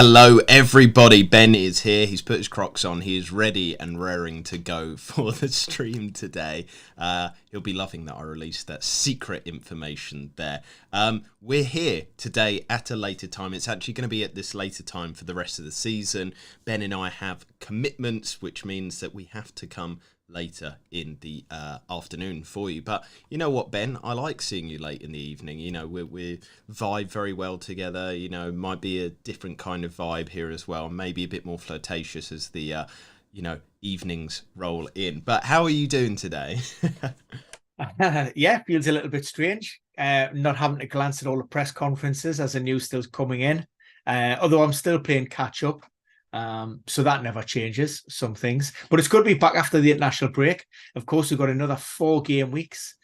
Hello everybody, Ben is here. He's put his Crocs on. He is ready and raring to go for the stream today. He'll be loving that I released that secret information there. We're here today at a later time. It's actually going to be at this later time for the rest of the season. Ben and I have commitments, which means that we have to come later in the afternoon for you. But you know what, Ben, I like seeing you late in the evening. You know, we vibe very well together. You know, might be a different kind of vibe here as well, maybe a bit more flirtatious as the evenings roll in. But how are you doing today? Yeah, feels a little bit strange not having to glance at all the press conferences as the news still's coming in, although I'm still playing catch up. So that never changes, some things. But it's good to be back after the international break. Of course, we've got another 4 game weeks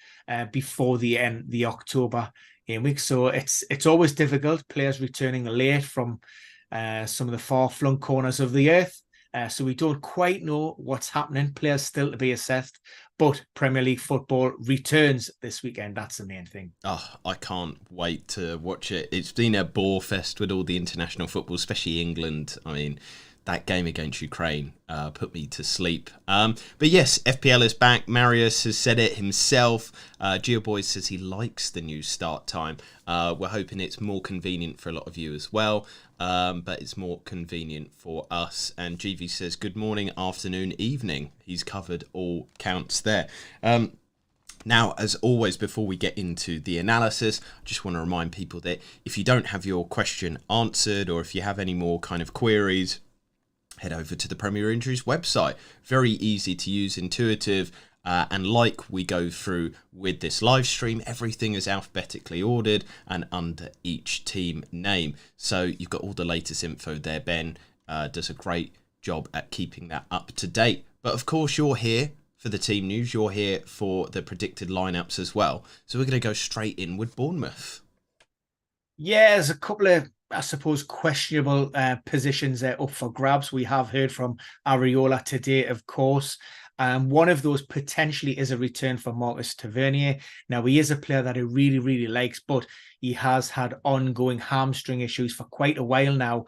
before the October game week. So it's always difficult. Players returning late from some of the far-flung corners of the earth. So we don't quite know what's happening. Players still to be assessed. But Premier League football returns this weekend. That's the main thing. Oh, I can't wait to watch it. It's been a bore fest with all the international football, especially England. I mean, that game against Ukraine put me to sleep. But yes, FPL is back. Marius has said it himself. GeoBoy says he likes the new start time. We're hoping it's more convenient for a lot of you as well. But it's more convenient for us. And GV says, good morning, afternoon, evening. He's covered all counts there. Now, as always, before we get into the analysis, I just want to remind people that if you don't have your question answered or if you have any more kind of queries, head over to the Premier Injuries website. Very easy to use, intuitive. And like we go through with this live stream, everything is alphabetically ordered and under each team name. So you've got all the latest info there. Ben does a great job at keeping that up to date. But of course, you're here for the team news. You're here for the predicted lineups as well. So we're going to go straight in with Bournemouth. Yeah, there's a couple of, I suppose, questionable positions there up for grabs. We have heard from Areola today, of course. One of those potentially is a return for Marcus Tavernier. Now, he is a player that he really, really likes, but he has had ongoing hamstring issues for quite a while now.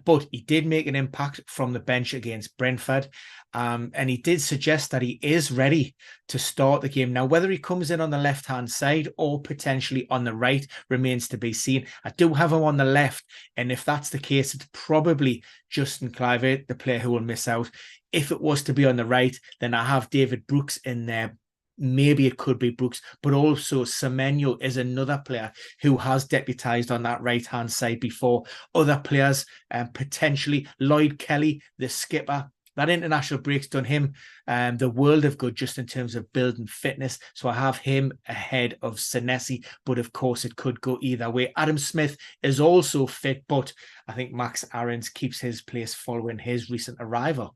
But he did make an impact from the bench against Brentford. And he did suggest that he is ready to start the game. Now, whether he comes in on the left-hand side or potentially on the right remains to be seen. I do have him on the left. And if that's the case, it's probably Justin Kluivert, the player who will miss out. If it was to be on the right, then I have David Brooks in there. Maybe it could be Brooks, but also Semenyo is another player who has deputised on that right-hand side before. Other players, potentially Lloyd Kelly, the skipper. That international break's done him the world of good just in terms of building fitness. So I have him ahead of Senesi, but of course it could go either way. Adam Smith is also fit, but I think Max Aarons keeps his place following his recent arrival.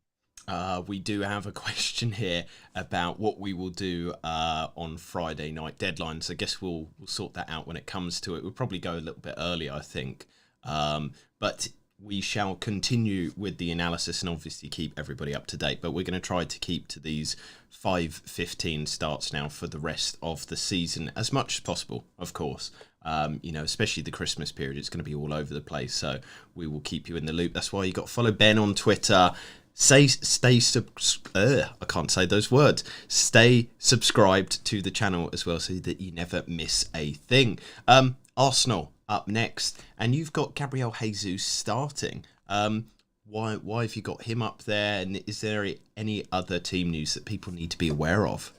We do have a question here about what we will do on Friday night deadlines. I guess we'll sort that out when it comes to it. We'll probably go a little bit earlier, I think. But we shall continue with the analysis and obviously keep everybody up to date. But we're going to try to keep to these 5:15 starts now for the rest of the season as much as possible, of course. Especially the Christmas period, it's going to be all over the place. So we will keep you in the loop. That's why you got to follow Ben on Twitter. I can't say those words. Stay subscribed to the channel as well so that you never miss a thing. Arsenal up next, and you've got Gabriel Jesus starting. Why have you got him up there? And is there any other team news that people need to be aware of?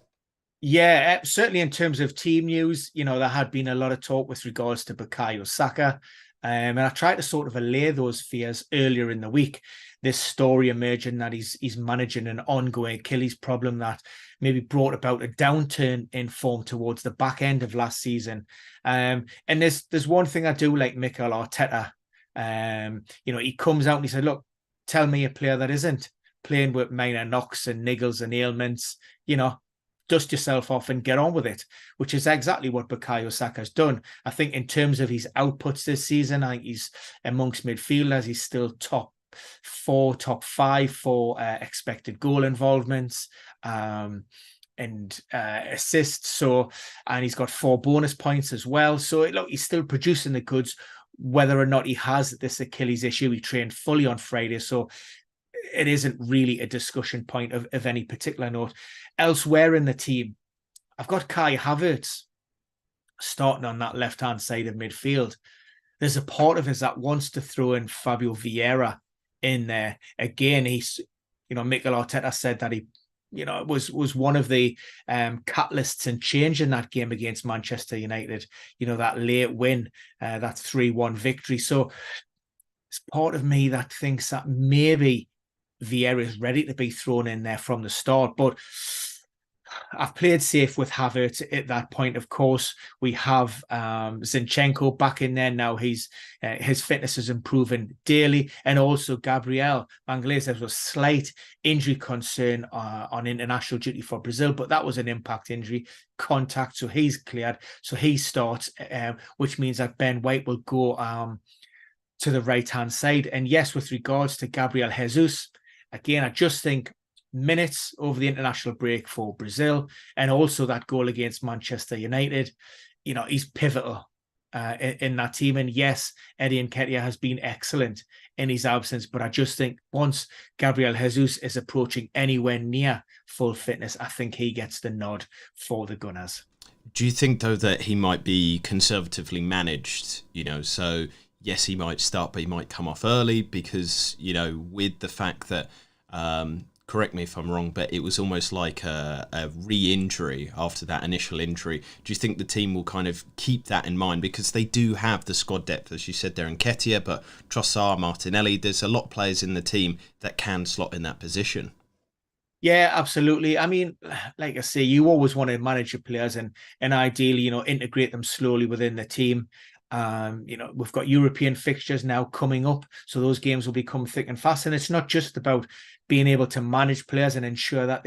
Yeah, certainly in terms of team news, there had been a lot of talk with regards to Bukayo Saka. And I tried to sort of allay those fears earlier in the week. This story emerging that he's managing an ongoing Achilles problem that maybe brought about a downturn in form towards the back end of last season. And there's one thing I do like Mikel Arteta. He comes out and he said, look, tell me a player that isn't playing with minor knocks and niggles and ailments, dust yourself off and get on with it, which is exactly what Bukayo Saka's done. I think in terms of his outputs this season, I think he's amongst midfielders. He's still top 5 for expected goal involvements and assists. And he's got 4 bonus points as well. So look, he's still producing the goods. whether or not he has this Achilles issue. He trained fully on Friday, so it isn't really a discussion point of any particular note. Elsewhere in the team, I've got Kai Havertz starting on that left-hand side of midfield. There's a part of us that wants to throw in Fabio Vieira in there. Again, he's, Mikel Arteta said that he, was one of the catalysts in changing that game against Manchester United, that late win, that 3-1 victory. So it's part of me that thinks that maybe Vieira is ready to be thrown in there from the start, but I've played safe with Havertz at that point. Of course, we have Zinchenko back in there now. His fitness is improving daily, and also Gabriel Magalhaes. There was a slight injury concern on international duty for Brazil, but that was an impact injury, contact, so he's cleared. So he starts, which means that Ben White will go to the right-hand side. And yes, with regards to Gabriel Jesus, again, I just think minutes over the international break for Brazil, and also that goal against Manchester United, he's pivotal in that team. And yes, Eddie Nketiah has been excellent in his absence, but I just think once Gabriel Jesus is approaching anywhere near full fitness, I think he gets the nod for the Gunners. Do you think, though, that he might be conservatively managed? So yes, he might start, but he might come off early because, with the fact that correct me if I'm wrong, but it was almost like a re-injury after that initial injury. Do you think the team will kind of keep that in mind? Because they do have the squad depth, as you said there, in Nketiah, but Trossard, Martinelli, there's a lot of players in the team that can slot in that position. Yeah, absolutely. I mean, like I say, you always want to manage your players and ideally, integrate them slowly within the team. We've got European fixtures now coming up, so those games will become thick and fast. And it's not just about being able to manage players and ensure that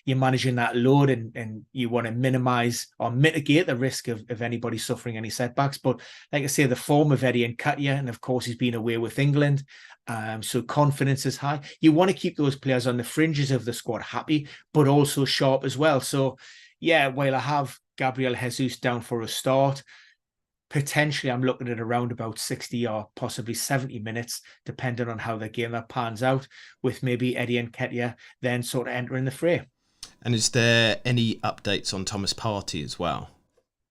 you're managing that load and you want to minimize or mitigate the risk of anybody suffering any setbacks. But like I say, the form of Eddie Nketiah, and of course he's been away with England, so confidence is high. You want to keep those players on the fringes of the squad happy, but also sharp as well. So yeah, while I have Gabriel Jesus down for a start, potentially I'm looking at around about 60 or possibly 70 minutes, depending on how the game that pans out, with maybe Eddie Nketiah then sort of entering the fray. And is there any updates on Thomas Partey as well?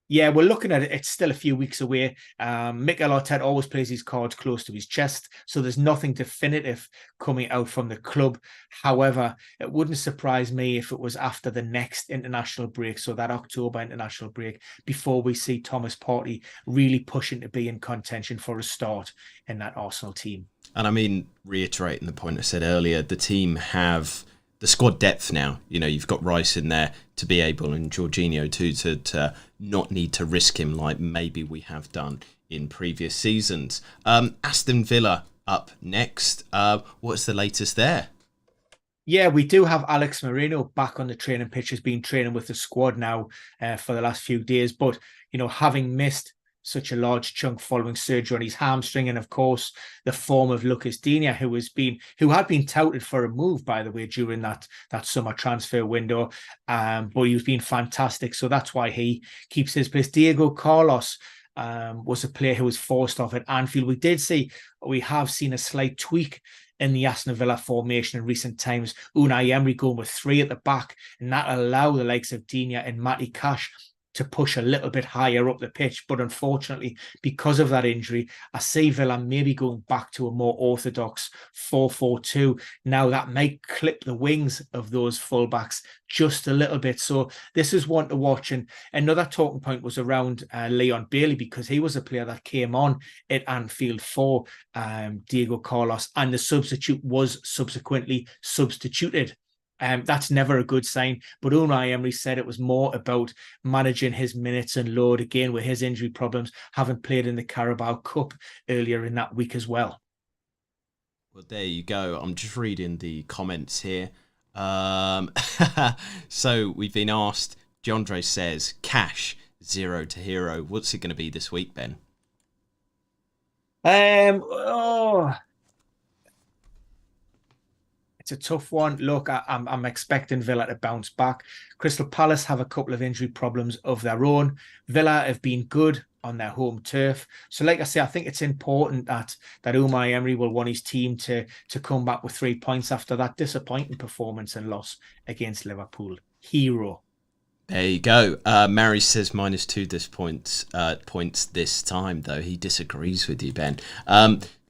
Yeah, we're looking at it. It's still a few weeks away. Mikel Arteta always plays his cards close to his chest, so there's nothing definitive coming out from the club. However, it wouldn't surprise me if it was after the next international break, so that October international break, before we see Thomas Partey really pushing to be in contention for a start in that Arsenal team. And I mean, reiterating the point I said earlier, the team have the squad depth now. You've got Rice in there to be able, and Jorginho too, to not need to risk him like maybe we have done in previous seasons. Aston Villa up next. What's the latest there? Yeah, we do have Alex Moreno back on the training pitch. Has been training with the squad now for the last few days, but having missed such a large chunk following surgery on his hamstring, and of course the form of Lucas Digne, who had been touted for a move, by the way, during that summer transfer window, but he's been fantastic, so that's why he keeps his place. Diego Carlos was a player who was forced off at Anfield. We have seen a slight tweak in the Aston Villa formation in recent times. Unai Emery going with three at the back, and that allow the likes of Digne and Matty Cash to push a little bit higher up the pitch. But unfortunately, because of that injury, I see Villa maybe going back to a more orthodox 4-4-2. Now that might clip the wings of those fullbacks just a little bit. So this is one to watch. And another talking point was around Leon Bailey, because he was a player that came on at Anfield for Diego Carlos, and the substitute was subsequently substituted. That's never a good sign. But Unai Emery said it was more about managing his minutes and load, again with his injury problems, having played in the Carabao Cup earlier in that week as well. Well, there you go. I'm just reading the comments here. So we've been asked, Jandre says, cash, 0 to hero. What's it going to be this week, Ben? It's a tough one. Look, I'm expecting Villa to bounce back. Crystal Palace have a couple of injury problems of their own. Villa have been good, on their home turf. So, like I say, I think it's important that Unai Emery will want his team to come back with 3 points after that disappointing performance and loss against Liverpool. Hero. There you go. Mary says -2 points this time, though. He disagrees with you, Ben.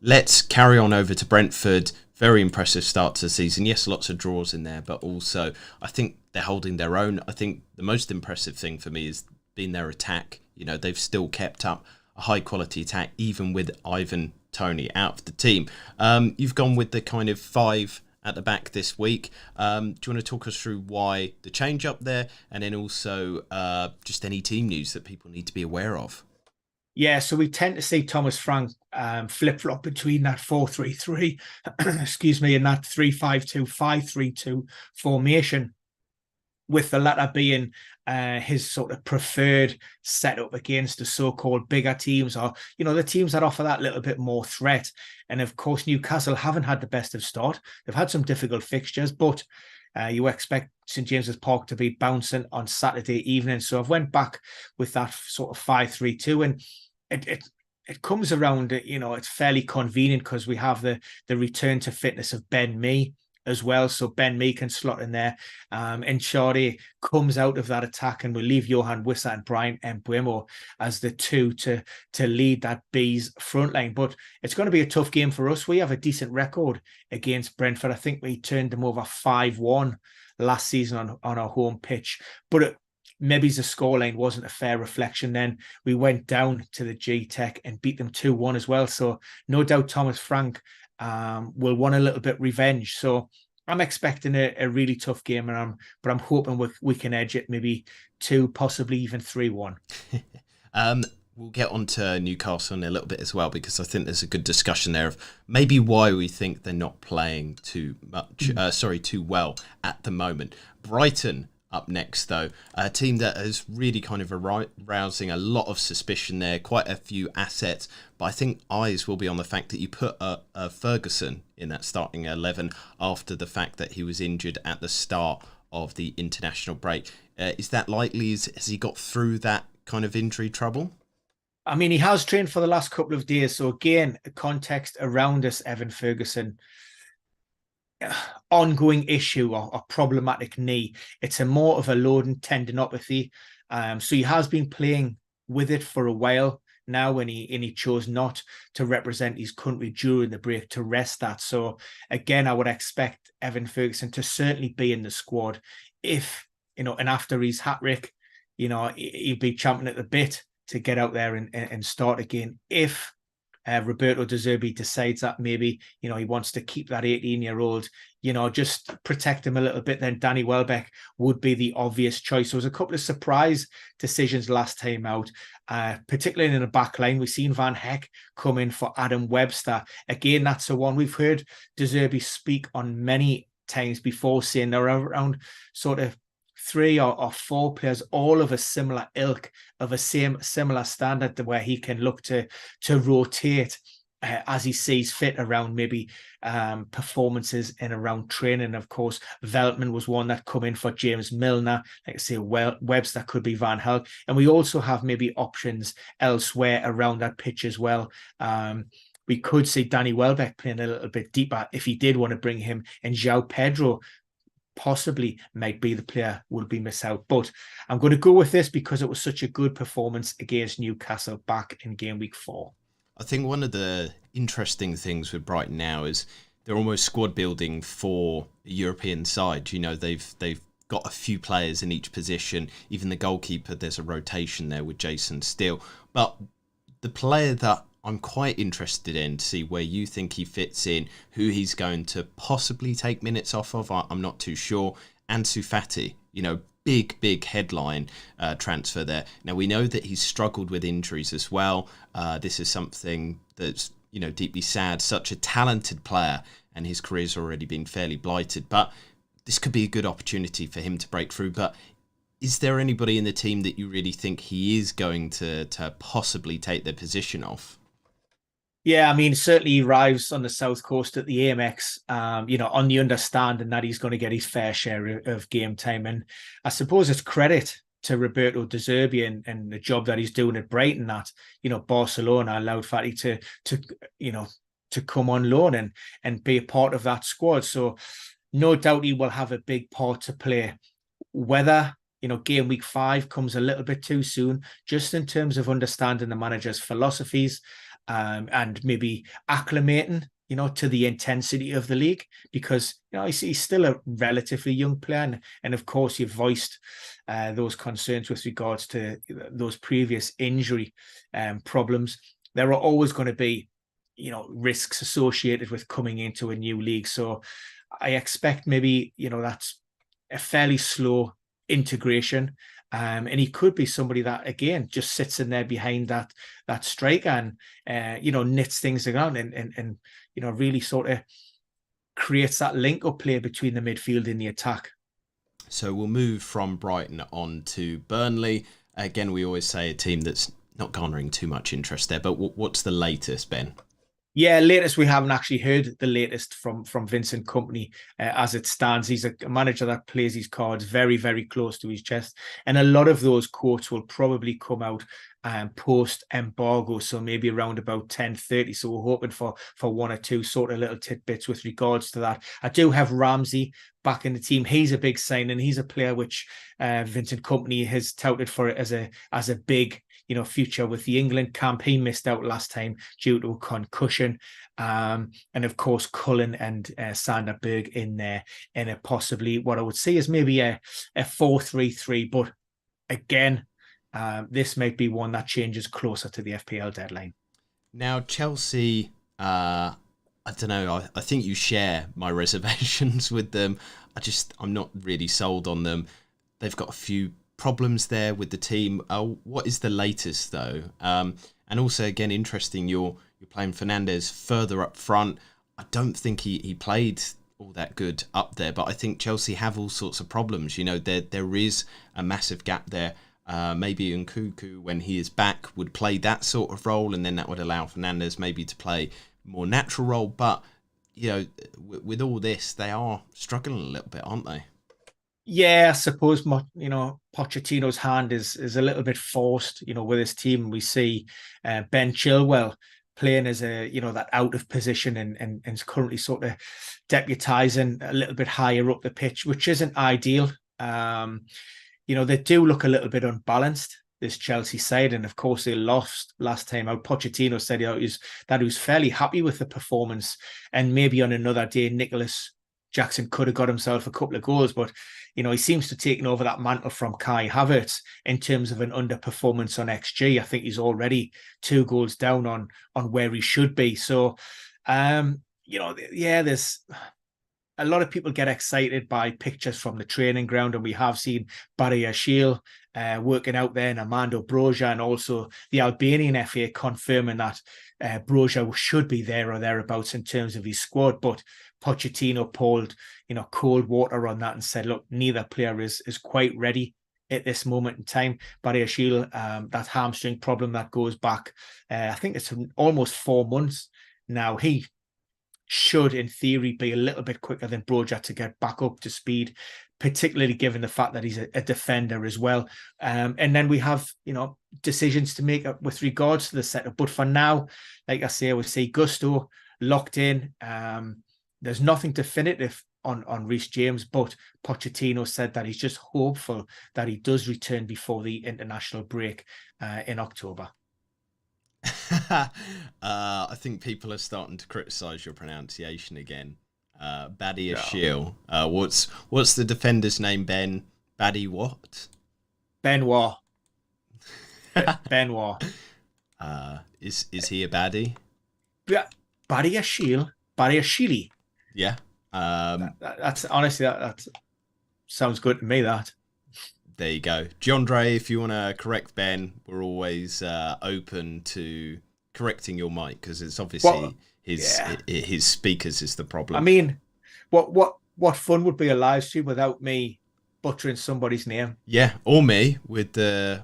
Let's carry on over to Brentford. Very impressive start to the season. Yes, lots of draws in there, but also I think they're holding their own. I think the most impressive thing for me is been their attack. You know, they've still kept up a high quality attack, even with Ivan Toney out of the team. You've gone with the kind of 5 at the back this week. Do you want to talk us through why the change up there, and then also just any team news that people need to be aware of? Yeah, so we tend to see Thomas Frank flip-flop between that 4-3-3, excuse me, and that 3-5-2, 5-3-2 formation, with the latter being his sort of preferred setup against the so-called bigger teams, or, you know, the teams that offer that little bit more threat. And of course, Newcastle haven't had the best of start. They've had some difficult fixtures, but you expect St James's Park to be bouncing on Saturday evening. So I've went back with that sort of 5-3-2, and it comes around, you know, it's fairly convenient because we have the return to fitness of Ben Mee as well. So Ben Mee can slot in there. And Chade comes out of that attack, and we'll leave Johan Wissa and Brian Mbeumo as the two to lead that Bees front line. But it's going to be a tough game for us. We have a decent record against Brentford. I think we turned them over 5-1 last season on our home pitch. But maybe the scoreline wasn't a fair reflection. Then we went down to the G-Tech and beat them 2-1 as well. So no doubt Thomas Frank will want a little bit revenge. So I'm expecting a really tough game, but I'm hoping we can edge it, maybe 2, possibly even 3-1. We'll get on to Newcastle in a little bit as well, because I think there's a good discussion there of maybe why we think they're not playing too well at the moment. Brighton up next, though, a team that is really kind of arousing a lot of suspicion there, quite a few assets, but I think eyes will be on the fact that you put a Ferguson in that starting 11 after the fact that he was injured at the start of the international break. Is that likely? Has he got through that kind of injury trouble? I mean, he has trained for the last couple of days. So again, context around us, Evan Ferguson, ongoing issue or problematic knee. It's a more of a loading tendinopathy. So he has been playing with it for a while now, and he chose not to represent his country during the break to rest that. So again, I would expect Evan Ferguson to certainly be in the squad if, you know, and after his hat-trick, you know, he'd be champing at the bit to get out there and start again if Roberto De Zerbi decides that maybe, you know, he wants to keep that 18-year-old, you know, just protect him a little bit. Then Danny Welbeck would be the obvious choice. So there was a couple of surprise decisions last time out, particularly in the back line. We've seen Van Heck come in for Adam Webster. Again, that's the one we've heard De Zerbi speak on many times before, saying they're around sort of 3 or 4 players, all of a similar ilk, of a similar standard, to where he can look to rotate as he sees fit around maybe performances and around training. Of course, Veltman was one that come in for James Milner. Like I say, Webster could be Van Hal. And we also have maybe options elsewhere around that pitch as well. We could see Danny Welbeck playing a little bit deeper if he did want to bring him, and João Pedro possibly might be the player will be missed out. But I'm going to go with this because it was such a good performance against Newcastle back in game week 4. I think one of the interesting things with Brighton now is they're almost squad building for a European side. You know, they've got a few players in each position. Even the goalkeeper, there's a rotation there with Jason Steele. But the player that I'm quite interested in to see where you think he fits in, who he's going to possibly take minutes off of. I'm not too sure. Ansu Fati, you know, big headline transfer there. Now, we know that he's struggled with injuries as well. This is something that's, you know, deeply sad. Such a talented player, and his career's already been fairly blighted. But this could be a good opportunity for him to break through. But is there anybody in the team that you really think he is going to possibly take their position off? Yeah, I mean, certainly he arrives on the south coast at the Amex, you know, on the understanding that he's going to get his fair share of game time. And I suppose it's credit Roberto De Zerbi and the job that he's doing at Brighton, that, you know, Barcelona allowed Fatty to come on loan and be a part of that squad. So no doubt he will have a big part to play. Whether, you know, game week 5 comes a little bit too soon, just in terms of understanding the manager's philosophies, and maybe acclimating, you know, to the intensity of the league, because, you know, he's still a relatively young player. And of course, you've voiced those concerns with regards to those previous injury problems. There are always going to be, you know, risks associated with coming into a new league. So I expect maybe, you know, that's a fairly slow integration. And he could be somebody that, again, just sits in there behind that striker and, you know, knits things around and you know, really sort of creates that link-up play between the midfield and the attack. So we'll move from Brighton on to Burnley. Again, we always say a team that's not garnering too much interest there, but what's the latest, Ben? Yeah, latest, we haven't actually heard the latest from Vincent Kompany as it stands. He's a manager that plays his cards very, very close to his chest. And a lot of those quotes will probably come out post-embargo, so maybe around about 10:30. So we're hoping for one or two sort of little tidbits with regards to that. I do have Ramsey back in the team. He's a big sign, and he's a player which Vincent Kompany has touted for it as a big, you know, future with the England camp. He missed out last time due to a concussion. And of course, Cullen and Sander Berg in there, and a possibly what I would say is maybe a 4-3-3. But again, this might be one that changes closer to the FPL deadline. Now, Chelsea, I don't know, I think you share my reservations with them. I'm not really sold on them. They've got a few problems there with the team. What is the latest, though? And also, again, interesting, you're playing Fernandes further up front. I don't think he played all that good up there, but I think Chelsea have all sorts of problems. You know, there is a massive gap there. Maybe Nkunku, when he is back, would play that sort of role, and then that would allow Fernandes maybe to play a more natural role. But, you know, with all this, they are struggling a little bit, aren't they? Yeah, I suppose, you know, Pochettino's hand is a little bit forced, you know, with his team. We see Ben Chilwell playing as you know, that out of position and is currently sort of deputising a little bit higher up the pitch, which isn't ideal. You know, they do look a little bit unbalanced, this Chelsea side, and of course they lost last time out. Pochettino said that he was fairly happy with the performance, and maybe on another day Nicholas Jackson could have got himself a couple of goals, but, you know, he seems to have taken over that mantle from Kai Havertz in terms of an underperformance on XG. I think he's already 2 goals down on where he should be. So, you know, yeah, there's a lot of people get excited by pictures from the training ground, and we have seen Barry Ashiel working out there, and Armando Broja, and also the Albanian FA confirming that Broja should be there or thereabouts in terms of his squad. But Pochettino poured, you know, cold water on that and said, look, neither player is quite ready at this moment in time. Barry Ashiel, that hamstring problem that goes back, I think it's almost 4 months now. He should, in theory, be a little bit quicker than Broja to get back up to speed, particularly given the fact that he's a defender as well. And then we have, you know, decisions to make with regards to the setup. But for now, like I say, I would say Gusto locked in. There's nothing definitive on Reece James, but Pochettino said that he's just hopeful that he does return before the international break in October. I think people are starting to criticise your pronunciation again. Badi Ashiel. What's the defender's name, Ben? Badi what? Benoit. Benoit. Is he a baddie? Badi Ashiel. Badi Ashili. Yeah. That's honestly that sounds good to me. That. There you go. Jandre, if you want to correct Ben, we're always open to correcting your mic, because it's obviously his speakers is the problem. I mean, what fun would be a live stream without me butchering somebody's name? Yeah, or me with the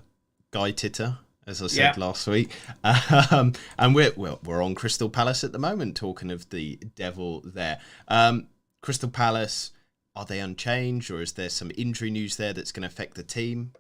Guy Titter, as I said last week. And we're on Crystal Palace at the moment, talking of the devil there. Crystal Palace, are they unchanged, or is there some injury news there that's going to affect the team?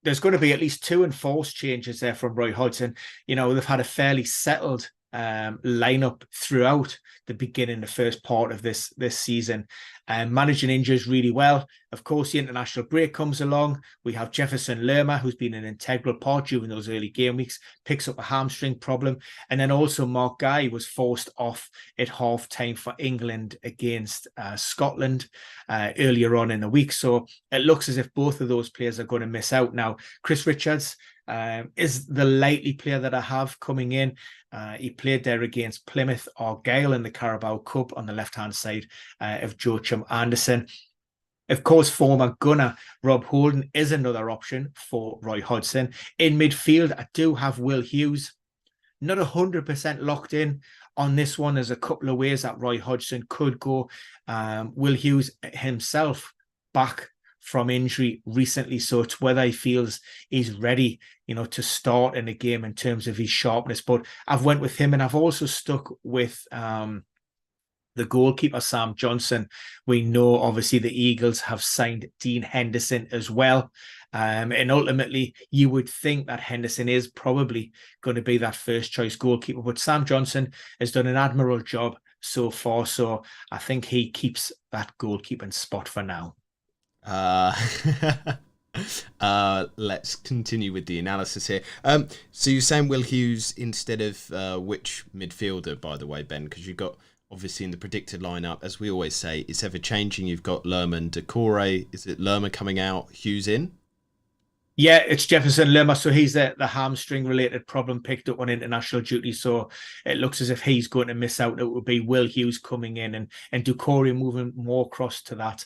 there's going to be at least 2 enforced changes there from Roy Hodgson. They've had a fairly settled lineup throughout the first part of this season, managing injuries really well. Of course, the international break comes along. We have Jefferson Lerma, who's been an integral part during those early game weeks, picks up a hamstring problem. And then also Mark Guy was forced off at half-time for England against Scotland earlier on in the week. So it looks as if both of those players are going to miss out. Now, Chris Richards is the likely player that I have coming in. He played there against Plymouth Argyle in the Carabao Cup on the left-hand side of Joachim Andersen. Of course, former gunner Rob Holden is another option for Roy Hodgson. In midfield, I do have Will Hughes. Not 100% locked in on this one. There's a couple of ways that Roy Hodgson could go. Will Hughes himself back from injury recently, so it's whether he feels he's ready, to start in the game in terms of his sharpness. But I've went with him, and I've also stuck with the goalkeeper, Sam Johnson. We know, obviously, the Eagles have signed Dean Henderson as well. And ultimately, you would think that Henderson is probably going to be that first choice goalkeeper. But Sam Johnson has done an admirable job so far. So I think he keeps that goalkeeping spot for now. Let's continue with the analysis here. So you're saying Will Hughes instead of which midfielder, by the way, Ben? Because you've got, obviously, in the predicted lineup, as we always say, it's ever changing. You've got Lerma and Decore. Is it Lerma coming out, Hughes in? Yeah, it's Jefferson Lerma. So he's the hamstring related problem, picked up on international duty. So it looks as if he's going to miss out. It would be Will Hughes coming in and Decore moving more across to that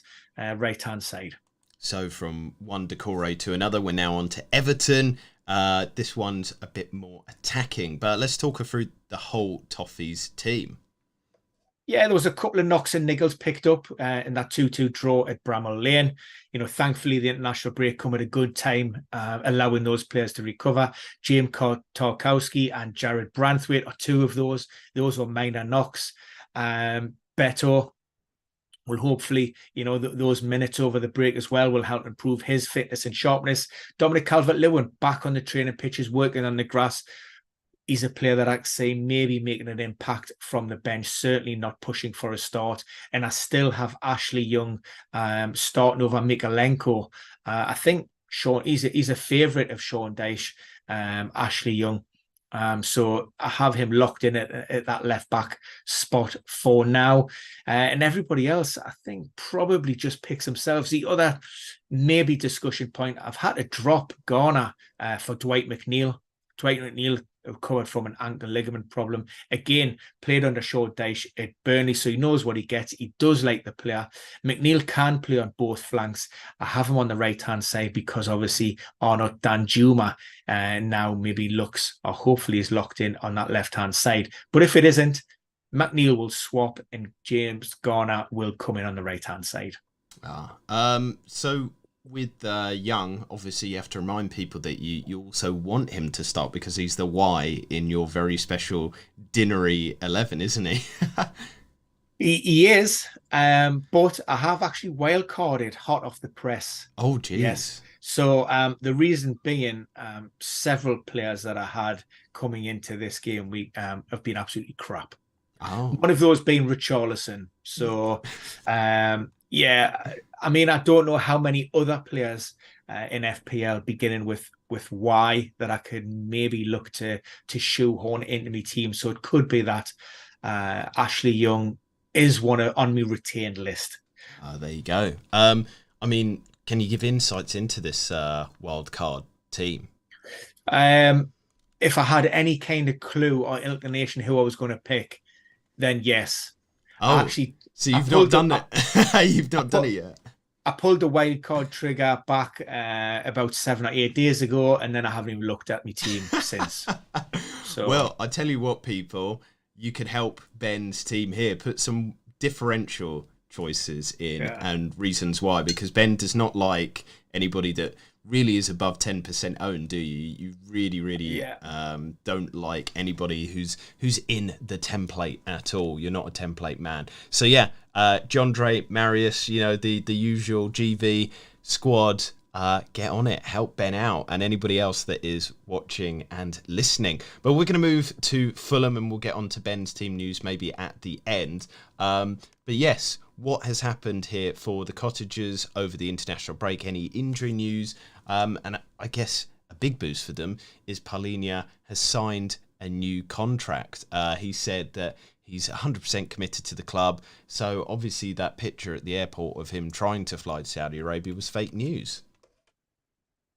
right-hand side. So from one Decore to another, we're now on to Everton. This one's a bit more attacking, but let's talk through the whole Toffees team. Yeah, there was a couple of knocks and niggles picked up in that 2-2 draw at Bramall Lane. Thankfully, the international break come at a good time, allowing those players to recover. James Tarkowski and Jared Branthwaite are 2 of those. Those were minor knocks. Beto will hopefully, those minutes over the break as well will help improve his fitness and sharpness. Dominic Calvert-Lewin back on the training pitches, working on the grass. He's a player that I see maybe making an impact from the bench, certainly not pushing for a start. And I still have Ashley Young starting over Mikalenko. I think Sean, he's a favourite of Sean Dyche, Ashley Young. So I have him locked in at that left back spot for now. And everybody else, I think, probably just picks themselves. The other maybe discussion point, I've had to drop Garner for Dwight McNeil. Dwight McNeil recovered from an ankle ligament problem. Again, played under Sean Dyche at Burnley, so he knows what he gets. He does like the player. McNeil can play on both flanks. I have him on the right-hand side because obviously Arnaud Danjuma now maybe looks, or hopefully is locked in on that left-hand side. But if it isn't, McNeil will swap and James Garner will come in on the right-hand side. So with Young, obviously you have to remind people that you also want him to start because he's the Y in your very special Dinnery 11, isn't he? He is, but I have actually wildcarded hot off the press. Oh, geez. Yes. So the reason being, several players that I had coming into this game week have been absolutely crap. Oh. One of those being Richarlison. So, yeah, I mean, I don't know how many other players in FPL beginning with Y that I could maybe look to shoehorn into my team. So it could be that Ashley Young is one on my retained list. There you go. I mean, can you give insights into this wild card team? If I had any kind of clue or inclination who I was going to pick, then yes. Oh, so you've not done it. You've not done it yet. I pulled the wild card trigger back about 7 or 8 days ago, and then I haven't even looked at my team since. So, well, I tell you what, people, you could help Ben's team here. Put some differential choices in and reasons why, because Ben does not like anybody that really is above 10% owned, do you? You really don't like anybody who's in the template at all. You're not a template man. So yeah, John Dre, Marius, the usual GV squad get on it, help Ben out, and anybody else that is watching and listening. But we're going to move to Fulham, and we'll get on to Ben's team news maybe at the end. But yes, what has happened here for the Cottagers over the international break? Any injury news? And I guess a big boost for them is Palhinha has signed a new contract. He said that he's 100% committed to the club. So obviously that picture at the airport of him trying to fly to Saudi Arabia was fake news.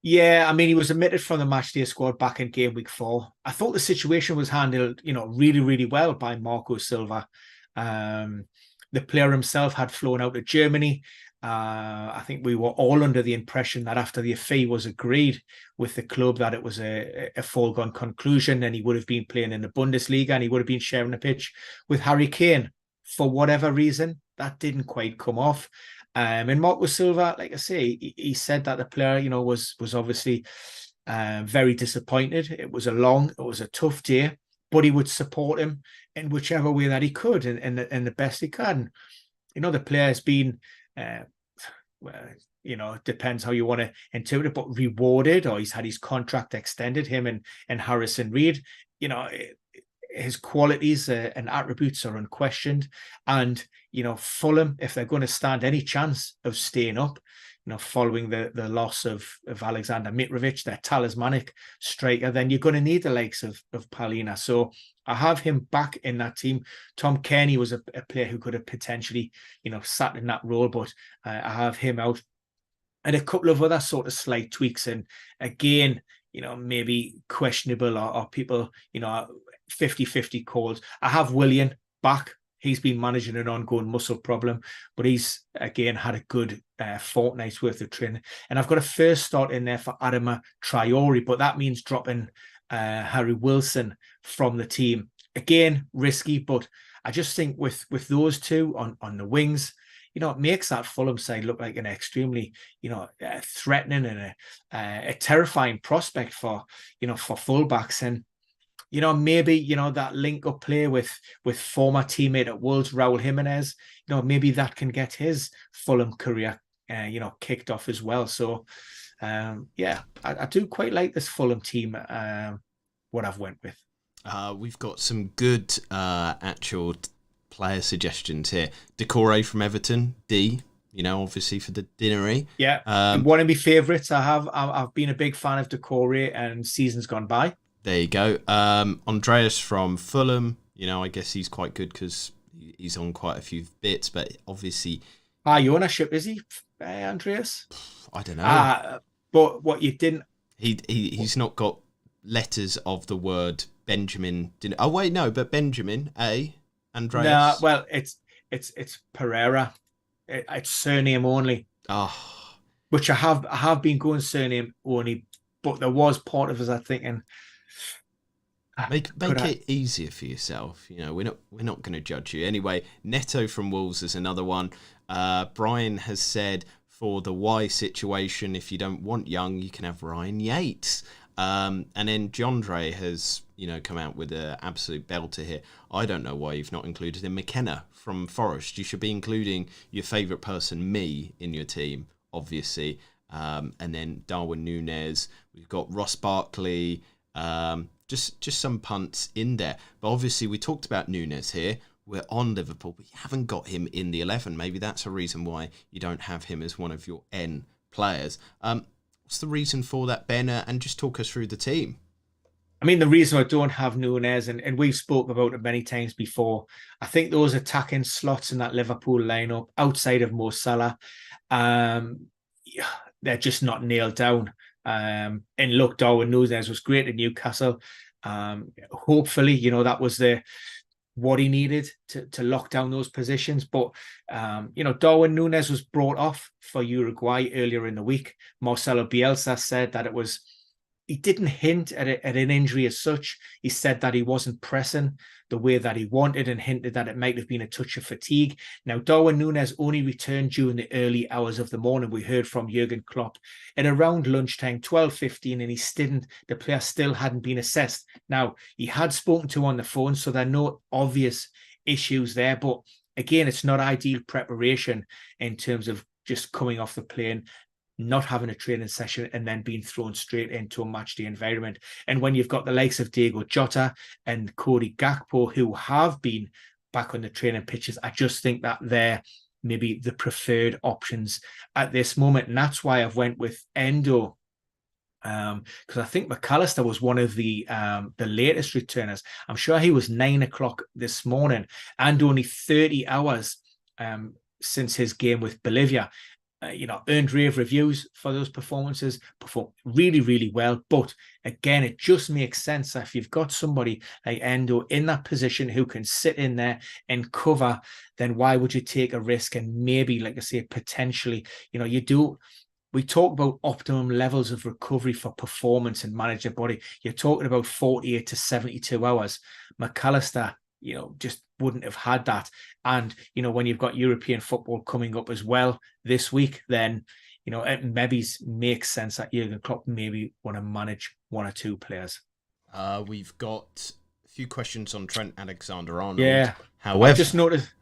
Yeah, I mean, he was omitted from the matchday squad back in game week 4. I thought the situation was handled, really, really well by Marco Silva. The player himself had flown out to Germany. I think we were all under the impression that after the fee was agreed with the club, that it was a foregone conclusion, and he would have been playing in the Bundesliga and he would have been sharing the pitch with Harry Kane. For whatever reason, that didn't quite come off. And Marco Silva, like I say, he said that the player, was obviously very disappointed. It was a tough day, but he would support him in whichever way that he could, and the best he can. The player has been, it depends how you want to interpret it, but rewarded, or he's had his contract extended. Him and Harrison Reed, his qualities and attributes are unquestioned. And, Fulham, if they're going to stand any chance of staying up, following the loss of Alexander Mitrovic, their talismanic striker, then you're going to need the likes of Palhinha. So I have him back in that team. Tom Kenny was a player who could have potentially, sat in that role, but I have him out. And a couple of other sort of slight tweaks. And again, maybe questionable or people, 50-50 calls. I have Willian back. He's been managing an ongoing muscle problem, but he's, again, had a good fortnight's worth of training. And I've got a first start in there for Adama Traore, but that means dropping Harry Wilson from the team. Again, risky, but I just think with those two on the wings, it makes that Fulham side look like an extremely, threatening and a terrifying prospect for fullbacks. And maybe, that link-up play with former teammate at Wolves, Raul Jimenez, maybe that can get his Fulham career, kicked off as well. So, I do quite like this Fulham team, what I've went with. We've got some good actual player suggestions here. Decore from Everton, D, obviously for the Dinnery. Yeah, one of my favourites. I've been a big fan of Decore and seasons gone by. There you go. Andreas from Fulham, I guess he's quite good because he's on quite a few bits, but obviously... High ownership, is he, Andreas? I don't know. But what you didn't... He's not got letters of the word Benjamin. Oh, wait, no, but Benjamin, Andreas? No, well, it's Pereira. It's surname only. Oh. Which I have been going surname only, but there was part of us thinking... Make it easier for yourself. We're not going to judge you. Anyway, Neto from Wolves is another one. Brian has said for the Y situation, if you don't want Young, you can have Ryan Yates. And then Jondre has, come out with an absolute belter here. I don't know why you've not included him. McKenna from Forest. You should be including your favourite person, me, in your team, obviously. And then Darwin Núñez. We've got Ross Barkley. Just some punts in there. But obviously we talked about Núñez here. We're on Liverpool, but you haven't got him in the 11. Maybe that's a reason why you don't have him as one of your N players. What's the reason for that, Ben? And just talk us through the team. I mean, the reason I don't have Núñez, and we've spoken about it many times before, I think those attacking slots in that Liverpool lineup, outside of Mo Salah, they're just not nailed down. And look, Darwin Núñez was great at Newcastle. Hopefully, that was what he needed to lock down those positions. But, Darwin Núñez was brought off for Uruguay earlier in the week. Marcelo Bielsa said that he didn't hint at an injury as such. He said that he wasn't pressing the way that he wanted and hinted that it might have been a touch of fatigue. Now, Darwin Núñez only returned during the early hours of the morning. We heard from Jurgen Klopp at around lunchtime, 12:15, and the player still hadn't been assessed. Now, he had spoken to on the phone, so there are no obvious issues there. But again, it's not ideal preparation in terms of just coming off the plane, not having a training session and then being thrown straight into a match day environment. And when you've got the likes of Diego Jota and Cody Gakpo who have been back on the training pitches, I just think that they're maybe the preferred options at this moment. And that's why I've went with Endo, because I think McAllister was one of the latest returners. I'm sure he was 9 o'clock this morning, and only 30 hours since his game with Bolivia. Earned rave reviews for those performances, performed really, really well. But again, it just makes sense that if you've got somebody like Endo in that position who can sit in there and cover, then why would you take a risk and maybe, like I say, potentially, we talk about optimum levels of recovery for performance and manage your body. You're talking about 48 to 72 hours. McAllister, just wouldn't have had that. And, when you've got European football coming up as well this week, then, it maybe makes sense that Jurgen Klopp maybe want to manage one or two players. We've got a few questions on Trent Alexander-Arnold. Yeah. However,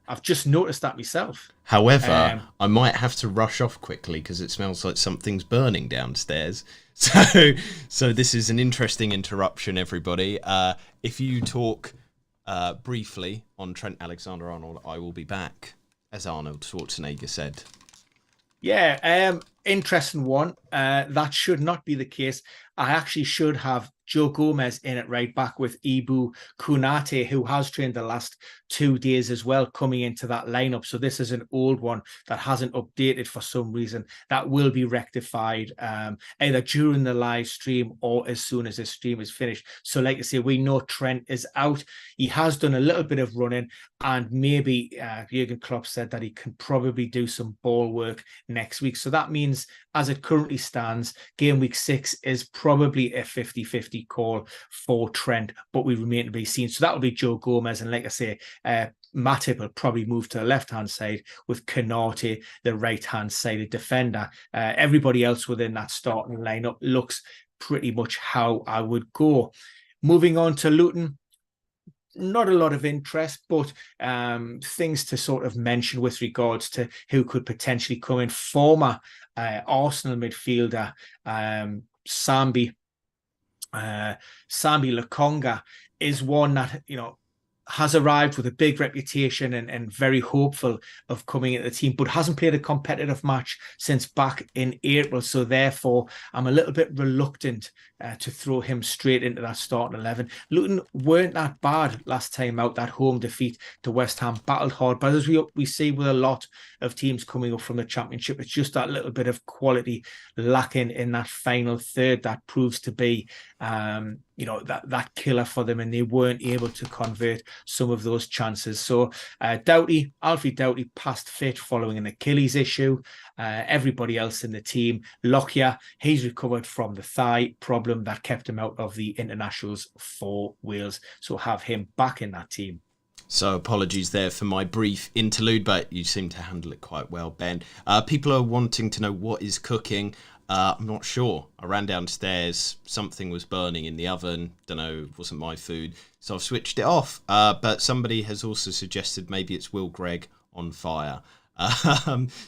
I've just noticed that myself. However, I might have to rush off quickly because it smells like something's burning downstairs. So this is an interesting interruption, everybody. If you talk briefly on Trent Alexander-Arnold, I will be back, as Arnold Schwarzenegger said. Yeah, interesting one. That should not be the case. I actually should have Joe Gomez in at right back with Ibu Kunate, who has trained the last 2 days as well, coming into that lineup. So this is an old one that hasn't updated for some reason. That will be rectified either during the live stream or as soon as the stream is finished. So like I say, we know Trent is out. He has done a little bit of running, and maybe Jurgen Klopp said that he can probably do some ball work next week. So that means, as it currently stands, game week 6 is probably a 50-50 call for Trent, but we remain to be seen. So that will be Joe Gomez, and like I say, Matip will probably move to the left-hand side with Konate, the right-hand sided defender. Everybody else within that starting lineup looks pretty much how I would go. Moving on to Luton, not a lot of interest, but things to sort of mention with regards to who could potentially come in. Former Arsenal midfielder Sambi Lokonga is one that, has arrived with a big reputation and very hopeful of coming into the team, but hasn't played a competitive match since back in April. So therefore, I'm a little bit reluctant to throw him straight into that starting 11. Luton weren't that bad last time out. That home defeat to West Ham, battled hard, but as we see with a lot of teams coming up from the Championship, it's just that little bit of quality lacking in that final third that proves to be that killer for them, and they weren't able to convert some of those chances. So Alfie Doughty passed fit following an Achilles issue. Everybody else in the team, Lockyer, he's recovered from the thigh problem that kept him out of the internationals for Wales. So have him back in that team. So apologies there for my brief interlude, but you seem to handle it quite well, Ben. People are wanting to know what is cooking. I'm not sure. I ran downstairs, something was burning in the oven. Don't know, it wasn't my food, so I've switched it off. But somebody has also suggested maybe it's Will Gregg on fire.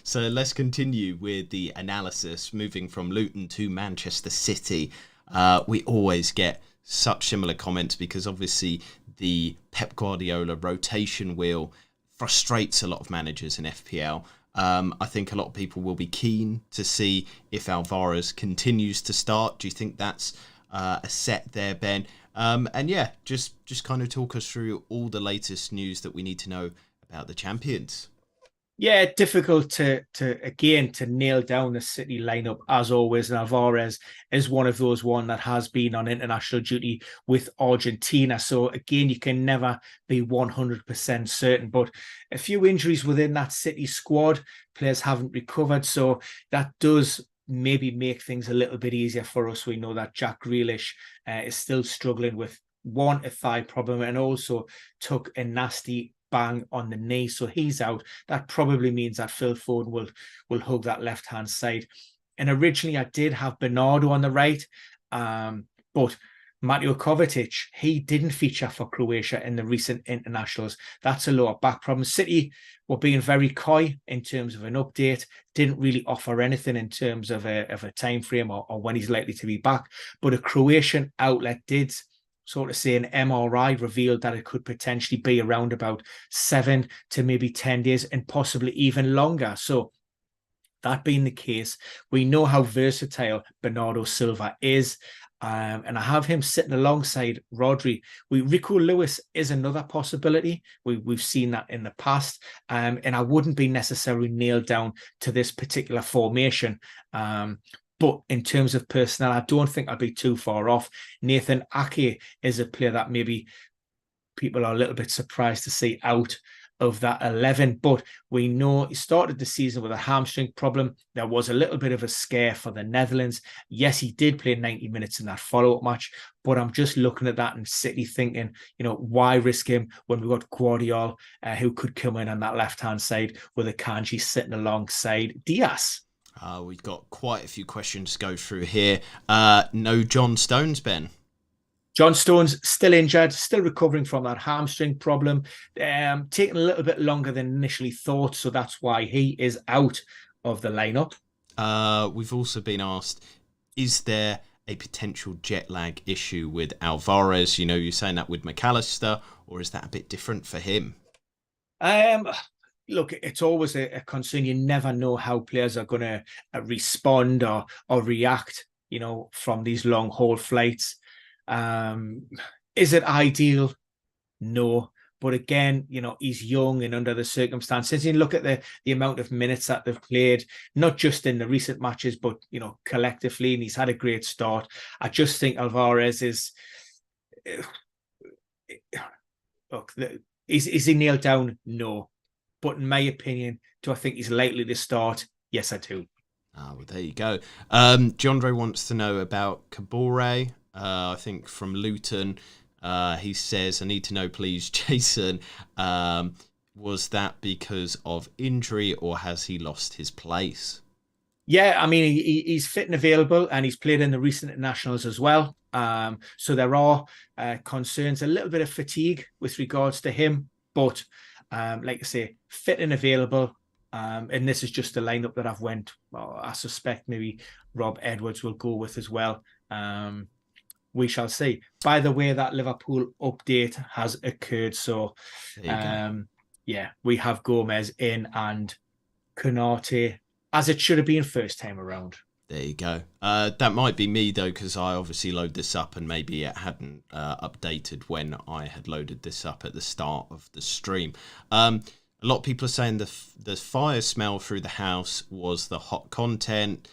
So let's continue with the analysis, moving from Luton to Manchester City. We always get such similar comments because obviously the Pep Guardiola rotation wheel frustrates a lot of managers in FPL. I think a lot of people will be keen to see if Alvarez continues to start. Do you think that's a set there, Ben? And yeah, just kind of talk us through all the latest news that we need to know about the champions. Yeah, difficult to nail down the City lineup as always. And Alvarez is one of those that has been on international duty with Argentina. So again, you can never be 100% certain. But a few injuries within that City squad, players haven't recovered. So that does maybe make things a little bit easier for us. We know that Jack Grealish is still struggling with a thigh problem, and also took a nasty bang on the knee, so he's out. That probably means that Phil Foden will hug that left hand side. And originally I did have Bernardo on the right, but Mateo Kovacic, he didn't feature for Croatia in the recent internationals. That's a lower back problem. City were being very coy in terms of an update, didn't really offer anything in terms of a time frame or when he's likely to be back. But a Croatian outlet did sort of say an MRI revealed that it could potentially be around about 7 to maybe 10 days and possibly even longer. So that being the case, we know how versatile Bernardo Silva is. And I have him sitting alongside Rodri. Rico Lewis is another possibility. We've seen that in the past. And I wouldn't be necessarily nailed down to this particular formation. But in terms of personnel, I don't think I'd be too far off. Nathan Ake is a player that maybe people are a little bit surprised to see out of that 11, but we know he started the season with a hamstring problem. There was a little bit of a scare for the Netherlands. Yes, he did play 90 minutes in that follow-up match, but I'm just looking at that and City thinking, why risk him when we've got Guardiola, who could come in on that left-hand side with a Kanji sitting alongside Diaz. We've got quite a few questions to go through here. No John Stones, Ben. John Stones still injured, still recovering from that hamstring problem, taking a little bit longer than initially thought, so that's why he is out of the lineup. We've also been asked, is there a potential jet lag issue with Alvarez? You're saying that with McAllister, or is that a bit different for him? Look, it's always a concern. You never know how players are going to respond or react, from these long haul flights. Is it ideal? No. But again, he's young and under the circumstances. You look at the amount of minutes that they've played, not just in the recent matches, but, collectively, and he's had a great start. I just think Alvarez is... Look, is he nailed down? No. But in my opinion, do I think he's likely to start? Yes, I do. Well, there you go. Jandre wants to know about Kabore. I think from Luton, he says, I need to know, please, Jason, was that because of injury or has he lost his place? Yeah, I mean, he's fit and available and he's played in the recent internationals as well. So there are concerns, a little bit of fatigue with regards to him, but like I say, fit and available. And this is just the lineup that I've went. Well, I suspect maybe Rob Edwards will go with as well. We shall see. By the way, that Liverpool update has occurred. So, yeah, we have Gomez in and Konate, as it should have been first time around. There you go. That might be me, though, because I obviously load this up and maybe it hadn't updated when I had loaded this up at the start of the stream. A lot of people are saying the fire smell through the house was the hot content.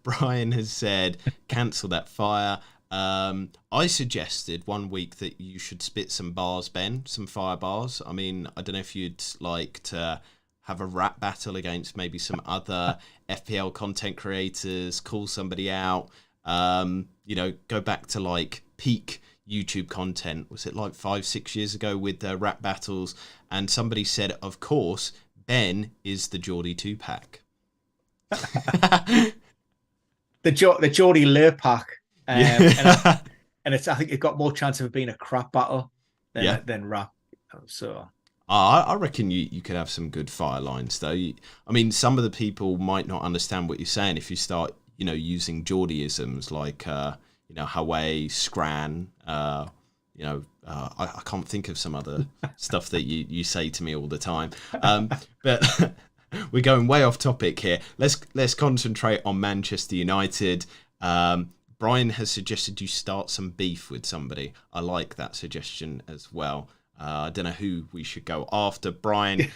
Brian has said, cancel that fire. I suggested one week that you should spit some bars, Ben, some fire bars. I mean, I don't know if you'd like to have a rap battle against maybe some other FPL content creators, call somebody out, go back to like peak YouTube content. Was it like 5-6 years ago with the rap battles? And somebody said, of course, Ben is the Geordie 2-pack. The Geordie Lurpak. And it's, I think it got more chance of it being a crap battle than rap. So I reckon you could have some good fire lines, though. I mean, some of the people might not understand what you're saying if you start, using Geordieisms like, Hawaii, Scran. I can't think of some other stuff that you say to me all the time. But we're going way off topic here. Let's concentrate on Manchester United. Brian has suggested you start some beef with somebody. I like that suggestion as well. I don't know who we should go after, Brian.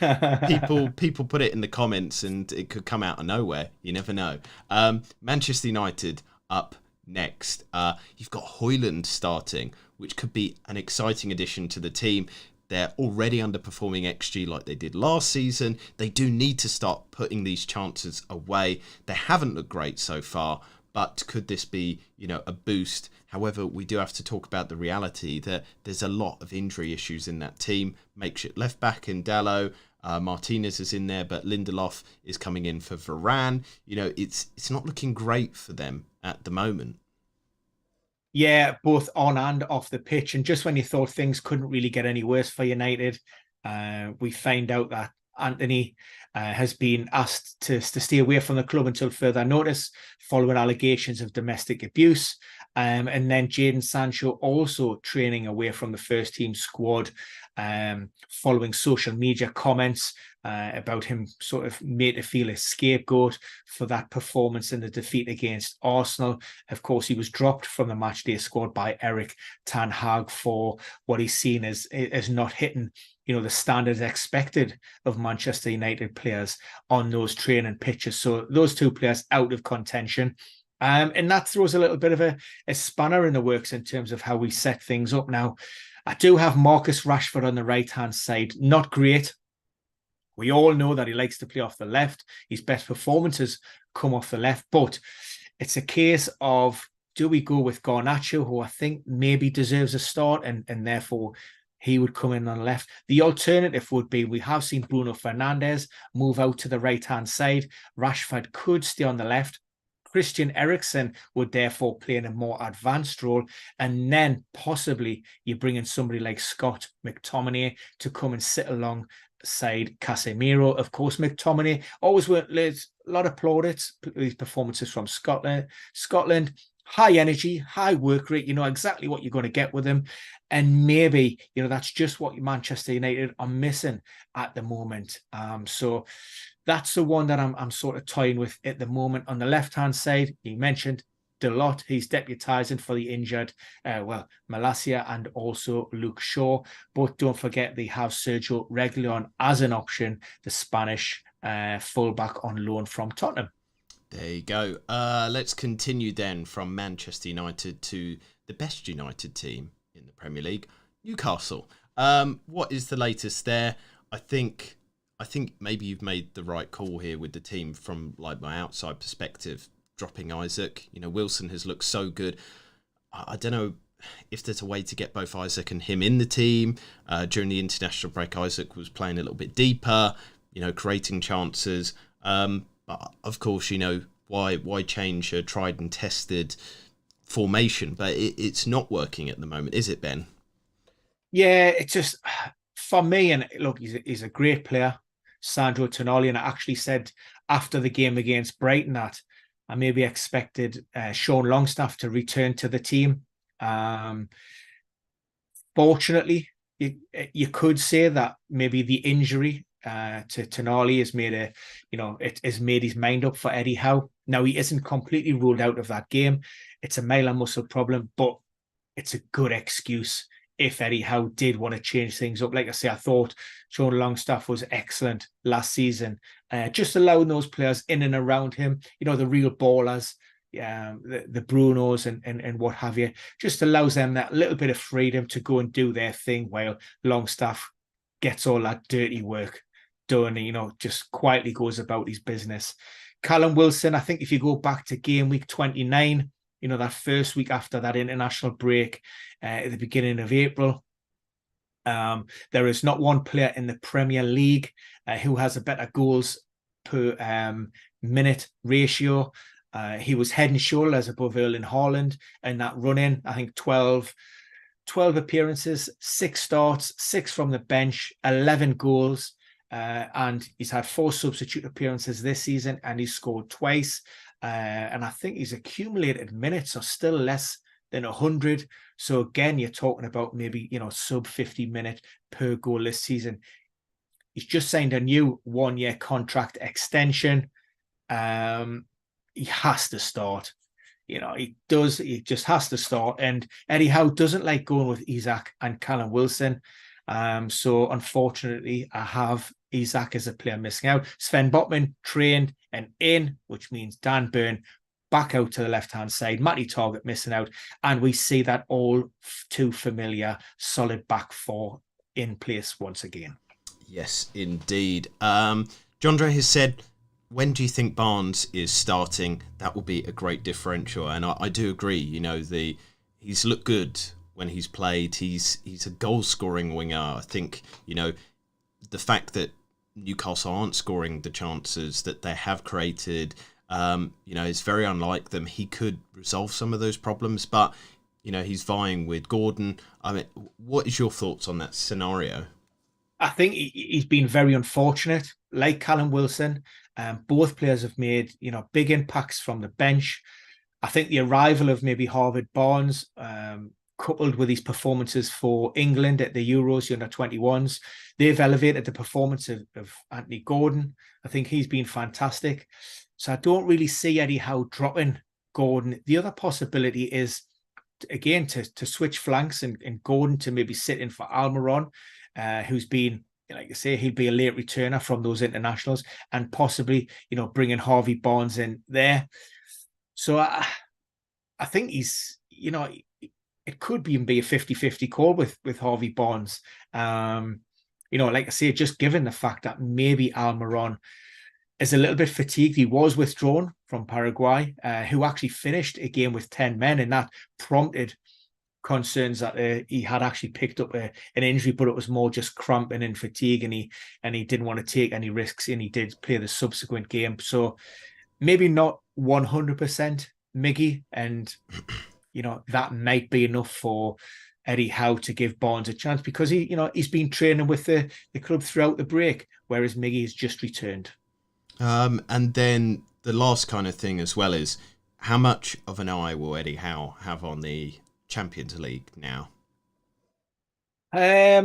People put it in the comments and it could come out of nowhere. You never know. Manchester United up next. You've got Højlund starting, which could be an exciting addition to the team. They're already underperforming XG like they did last season. They do need to start putting these chances away. They haven't looked great so far, but could this be, a boost? However, we do have to talk about the reality that there's a lot of injury issues in that team. Makeshift left back in Dalot. Martinez is in there, but Lindelof is coming in for Varane. It's not looking great for them at the moment. Yeah, both on and off the pitch. And just when you thought things couldn't really get any worse for United, we find out that Anthony has been asked to stay away from the club until further notice following allegations of domestic abuse. And then Jadon Sancho also training away from the first team squad following social media comments about him sort of made to feel a scapegoat for that performance in the defeat against Arsenal. Of course, he was dropped from the matchday squad by Erik ten Hag for what he's seen as not hitting, the standards expected of Manchester United players on those training pitches. So those two players out of contention. And that throws a little bit of a spanner in the works in terms of how we set things up now. I do have Marcus Rashford on the right-hand side. Not great. We all know that he likes to play off the left. His best performances come off the left. But it's a case of, do we go with Garnacho, who I think maybe deserves a start, and therefore he would come in on the left. The alternative would be, we have seen Bruno Fernandes move out to the right-hand side. Rashford could stay on the left. Christian Eriksen would therefore play in a more advanced role. And then possibly you bring in somebody like Scott McTominay to come and sit alongside Casemiro. Of course, McTominay always worked a lot of plaudits, these performances from Scotland. High energy, high work rate. You know exactly what you're going to get with him. And maybe, that's just what Manchester United are missing at the moment. So that's the one that I'm sort of toying with at the moment. On the left-hand side, you mentioned Dalot. He's deputising for the injured, Malacia and also Luke Shaw. But don't forget, they have Sergio Reguilon as an option, the Spanish fullback on loan from Tottenham. There you go. Let's continue then from Manchester United to the best United team in the Premier League, Newcastle. What is the latest there? I think maybe you've made the right call here with the team from like my outside perspective, dropping Isaac. Wilson has looked so good. I don't know if there's a way to get both Isaac and him in the team. During the international break, Isaac was playing a little bit deeper, creating chances. But of course, why change a tried and tested formation? But it's not working at the moment, is it, Ben? Yeah, it's just, for me, and look, he's a great player, Sandro Tonali, and I actually said after the game against Brighton that I maybe expected Sean Longstaff to return to the team. Fortunately, you could say that maybe the injury to Tonali has made his mind up for Eddie Howe. Now, he isn't completely ruled out of that game. It's a myelin muscle problem, but it's a good excuse if Eddie Howe did want to change things up. Like I say, I thought Sean Longstaff was excellent last season. Just allowing those players in and around him, the real ballers, the Brunos and what have you, just allows them that little bit of freedom to go and do their thing while Longstaff gets all that dirty work done, just quietly goes about his business. Callum Wilson, I think if you go back to game week 29, that first week after that international break at the beginning of April, there is not one player in the Premier League who has a better goals per minute ratio. He was head and shoulders above Erling Haaland in that run-in. I think 12 appearances, 6 starts, 6 from the bench, 11 goals. And he's had 4 substitute appearances this season, and he's scored twice. And I think his accumulated minutes are still less than 100. So again, you're talking about maybe, sub 50 minute per goal this season. He's just signed a new 1-year contract extension. He has to start. He just has to start. And Eddie Howe doesn't like going with Isak and Callum Wilson. So unfortunately, I have Isak as a player missing out. Sven Botman trained and in, which means Dan Burn back out to the left-hand side. Matty Targett missing out. And we see that all too familiar solid back four in place once again. Yes, indeed. Jondre has said, when do you think Barnes is starting? That will be a great differential. And I do agree, he's looked good when he's played. He's a goal-scoring winger. I think, the fact that Newcastle aren't scoring the chances that they have created, it's very unlike them. He could resolve some of those problems, but he's vying with Gordon. I mean, what is your thoughts on that scenario? I think he's been very unfortunate. Like Callum Wilson, both players have made big impacts from the bench. I think the arrival of maybe Harvard Barnes, coupled with his performances for England at the Euros, the under-21s, they've elevated the performance of Anthony Gordon. I think he's been fantastic. So I don't really see Eddie Howe dropping Gordon. The other possibility is, again, to switch flanks and Gordon to maybe sit in for Almiron, who's been, like I say, he'll be a late returner from those internationals, and possibly, bringing Harvey Barnes in there. So I think he's, it could even be a 50-50 call with Harvey Barnes. Like I say, just given the fact that maybe Almiron is a little bit fatigued. He was withdrawn from Paraguay, who actually finished a game with 10 men, and that prompted concerns that he had actually picked up an injury, but it was more just cramping and fatigue, and he didn't want to take any risks, and he did play the subsequent game. So maybe not 100% Miggy, and that might be enough for Eddie Howe to give Barnes a chance, because he's been training with the club throughout the break, whereas Miggy has just returned. And then the last kind of thing as well is, how much of an eye will Eddie Howe have on the Champions League now? I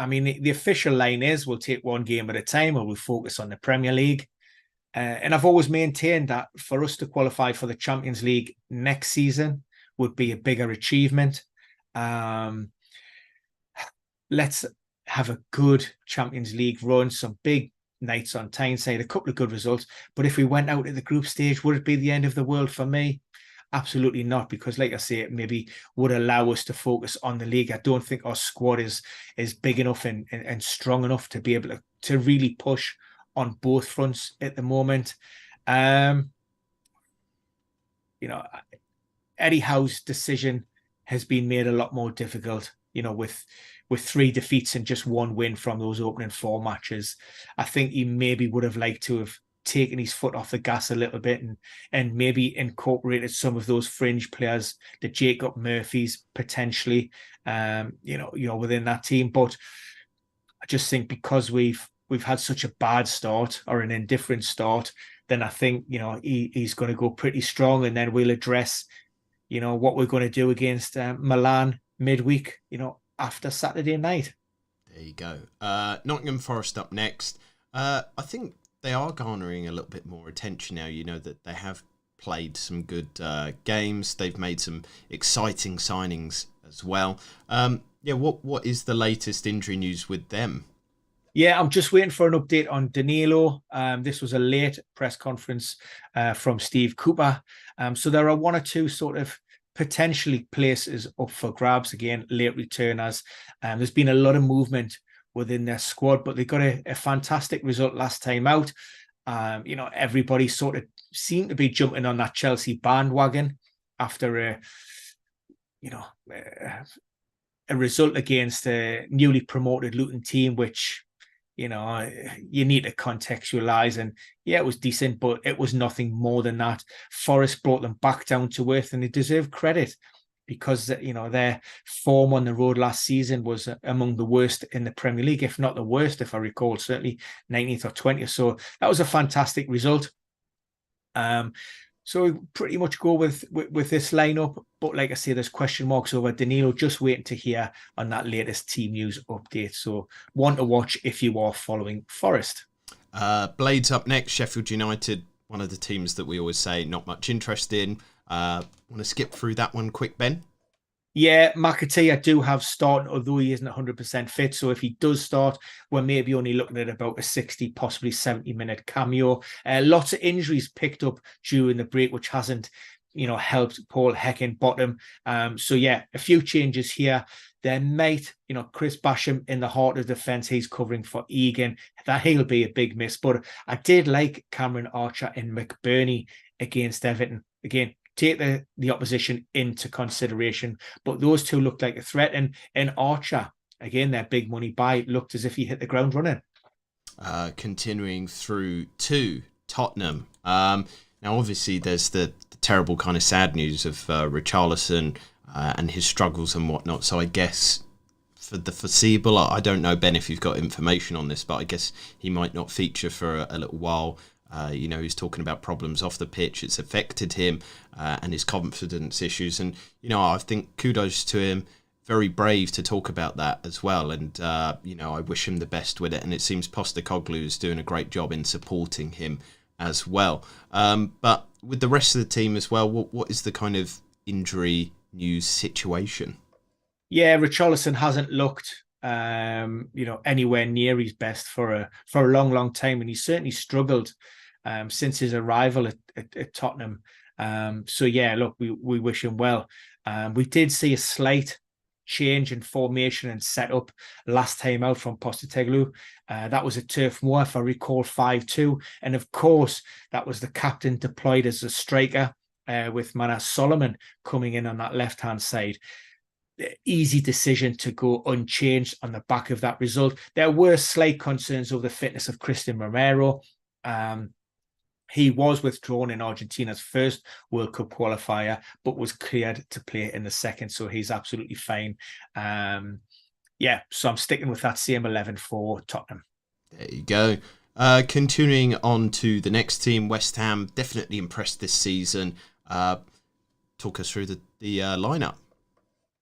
mean, the official line is we'll take one game at a time, or we'll focus on the Premier League. And I've always maintained that for us to qualify for the Champions League next season would be a bigger achievement. Let's have a good Champions League run, some big nights on Tyneside, a couple of good results. But if we went out at the group stage, would it be the end of the world for me? Absolutely not, because like I say, it maybe would allow us to focus on the league. I don't think our squad is big enough and strong enough to be able to really push on both fronts at the moment. Eddie Howe's decision has been made a lot more difficult, with 3 defeats and just 1 win from those opening 4 matches. I think he maybe would have liked to have taken his foot off the gas a little bit and maybe incorporated some of those fringe players, the Jacob Murphys potentially, within that team. But I just think because we've had such a bad start, or an indifferent start, then I think, he's going to go pretty strong, and then we'll address, what we're going to do against Milan midweek, after Saturday night. There you go. Nottingham Forest up next. I think they are garnering a little bit more attention now, that they have played some good games. They've made some exciting signings as well. What is the latest injury news with them? Yeah, I'm just waiting for an update on Danilo. This was a late press conference from Steve Cooper. So there are 1 or 2 sort of potentially places up for grabs. Again, late returners. There's been a lot of movement within their squad, but they got a fantastic result last time out. Everybody sort of seemed to be jumping on that Chelsea bandwagon after a result against a newly promoted Luton team, which you need to contextualise. And yeah, it was decent, but it was nothing more than that. Forest brought them back down to earth, and they deserve credit, because their form on the road last season was among the worst in the Premier League, if not the worst, if I recall, certainly 19th or 20th. So that was a fantastic result. So we pretty much go with this lineup. But like I say, there's question marks over Danilo. Just waiting to hear on that latest team news update. So one to watch if you are following Forest. Blades up next. Sheffield United, one of the teams that we always say not much interest in. Want to skip through that one quick, Ben? Yeah, McAtee, I do have starting, although he isn't 100% fit. So if he does start, we're maybe only looking at about a 60, possibly 70-minute cameo. Lots of injuries picked up during the break, which hasn't, helped Paul Heckingbottom. So yeah, a few changes here. There might, Chris Basham in the heart of defence, he's covering for Egan. That he'll be a big miss. But I did like Cameron Archer and McBurney against Everton. Again, take the opposition into consideration, but those 2 looked like a threat. And Archer, again, their big money buy, looked as if he hit the ground running. Continuing through to Tottenham. Now, obviously, there's the terrible kind of sad news of Richarlison and his struggles and whatnot. So I guess for the foreseeable, I don't know, Ben, if you've got information on this, but I guess he might not feature for a little while. He's talking about problems off the pitch. It's affected him and his confidence issues. And, I think kudos to him. Very brave to talk about that as well. And, I wish him the best with it. And it seems Postecoglou is doing a great job in supporting him as well. But with the rest of the team as well, what is the kind of injury news situation? Yeah, Richarlison hasn't looked, anywhere near his best for a long, long time, and he's certainly struggled since his arrival at Tottenham. So yeah, look, we wish him well. We did see a slight change in formation and setup last time out from Postecoglou. That was a Turf Moor, if I recall, 5-2, and of course that was the captain deployed as a striker with Manas Solomon coming in on that left hand side. Easy decision to go unchanged on the back of that result. There were slight concerns over the fitness of Christian Romero. He was withdrawn in Argentina's first World Cup qualifier, but was cleared to play in the second, so he's absolutely fine. So I'm sticking with that same 11 for Tottenham. There you go. Continuing on to the next team, West Ham, definitely impressed this season. Talk us through the lineup.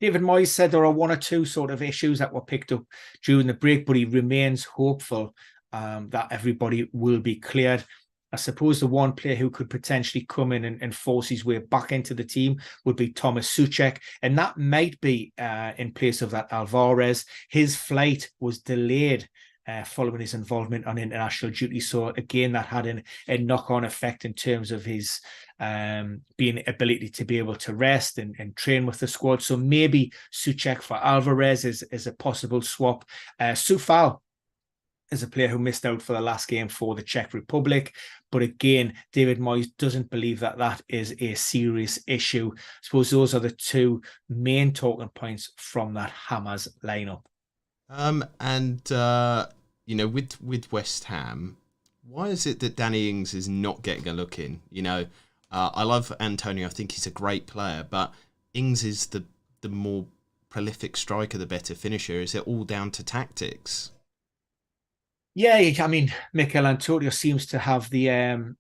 David Moyes said there are one or two sort of issues that were picked up during the break, but he remains hopeful that everybody will be cleared. I suppose the one player who could potentially come in and force his way back into the team would be Thomas Souček, and that might be in place of that Alvarez. His flight was delayed following his involvement on international duty. So again, that had a knock-on effect in terms of his being ability to be able to rest and train with the squad. So maybe Souček for Alvarez is a possible swap. Soufal is a player who missed out for the last game for the Czech Republic. But again, David Moyes doesn't believe that is a serious issue. I suppose those are the two main talking points from that Hammers lineup. With West Ham, why is it that Danny Ings is not getting a look in? I love Antonio. I think he's a great player, but Ings is the more prolific striker, the better finisher. Is it all down to tactics? Yeah, I mean, Mikel Antonio seems to have the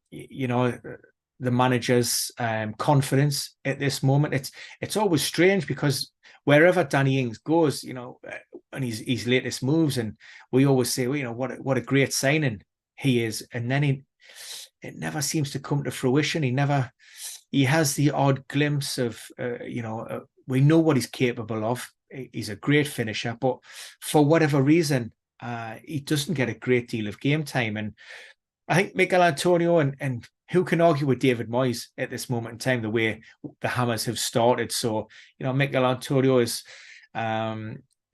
manager's confidence at this moment. It's always strange because wherever Danny Ings goes, and his latest moves, and we always say, well, what a great signing he is, and then it never seems to come to fruition. He has the odd glimpse of, we know what he's capable of. He's a great finisher, but for whatever reason, he doesn't get a great deal of game time. And I think Mikel Antonio and who can argue with David Moyes at this moment in time, the way the Hammers have started. So, Mikel Antonio has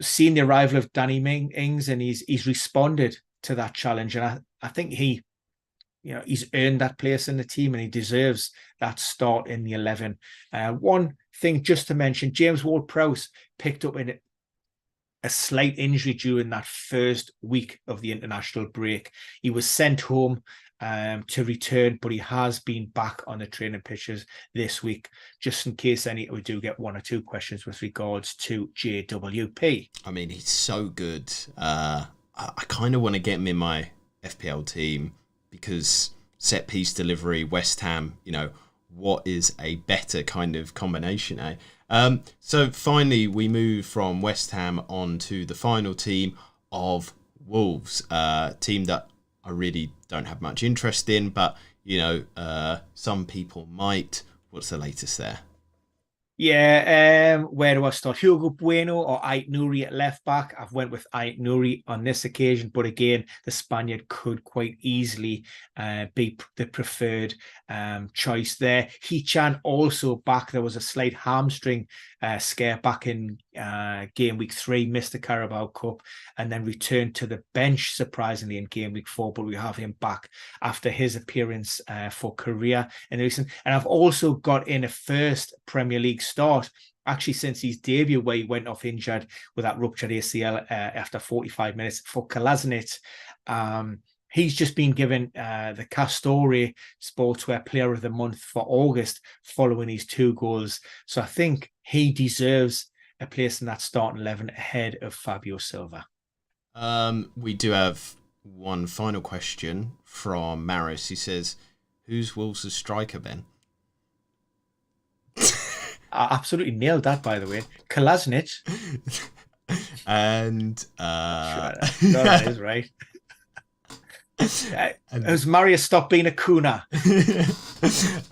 seen the arrival of Danny Ings, and he's responded to that challenge. And I think he's earned that place in the team, and he deserves that start in the 11. One thing just to mention, James Ward-Prowse picked up in a slight injury during that first week of the international break. He was sent home to return, but he has been back on the training pitches this week, just in case we do get one or two questions with regards to JWP. I mean, he's so good. I kind of want to get him in my FPL team because set piece delivery, West Ham, what is a better kind of combination, eh? So finally, we move from West Ham on to the final team of Wolves, team that I really don't have much interest in, but, some people might. What's the latest there? Yeah, where do I start? Hugo Bueno or Ait Nouri at left back? I've went with Ait Nouri on this occasion, but again, the Spaniard could quite easily be the preferred choice there. Hichan also back. There was a slight hamstring scare back in game week 3, missed the Carabao Cup, and then returned to the bench surprisingly in game week 4. But we have him back after his appearance for Korea in the recent. And I've also got in a first Premier League start, actually since his debut, where he went off injured with that ruptured ACL after 45 minutes, for Kolasinac. He's just been given the Castore Sportswear Player of the Month for August following his 2 goals. So I think he deserves a place in that starting 11 ahead of Fabio Silva. We do have one final question from Maris. He says, who's Wolves' striker, Ben? I absolutely nailed that, by the way. Kolasinac. And sure, that is right. Has Marius stopped being a Kuna?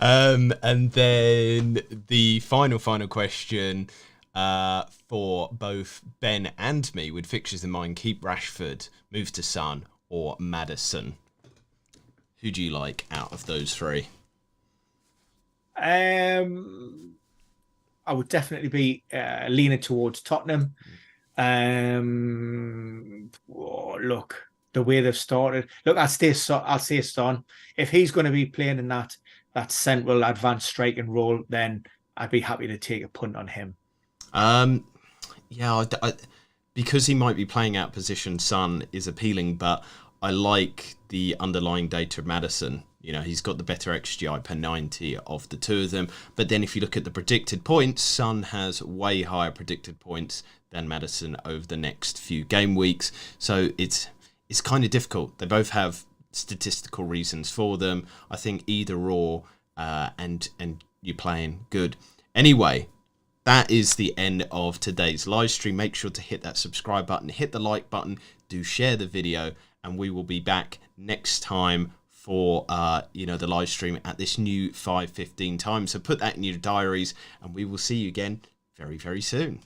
And then the final question for both Ben and me, with fixtures in mind, keep Rashford, move to Son, or Maddison. Who do you like out of those 3? I would definitely be leaning towards Tottenham. Look, the way they've started. Look, I'll say Son. If he's going to be playing in that central advanced striking role, then I'd be happy to take a punt on him. Yeah, because he might be playing out position, Son is appealing, but I like the underlying data of Maddison. You know, he's got the better XGI per 90 of the 2 of them. But then if you look at the predicted points, Son has way higher predicted points than Maddison over the next few game weeks. So it's kind of difficult. They both have statistical reasons for them. I think either or, and you're playing good. Anyway, that is the end of today's live stream. Make sure to hit that subscribe button, hit the like button, do share the video, and we will be back next time for the live stream at this new 5:15 time. So put that in your diaries, and we will see you again very, very soon.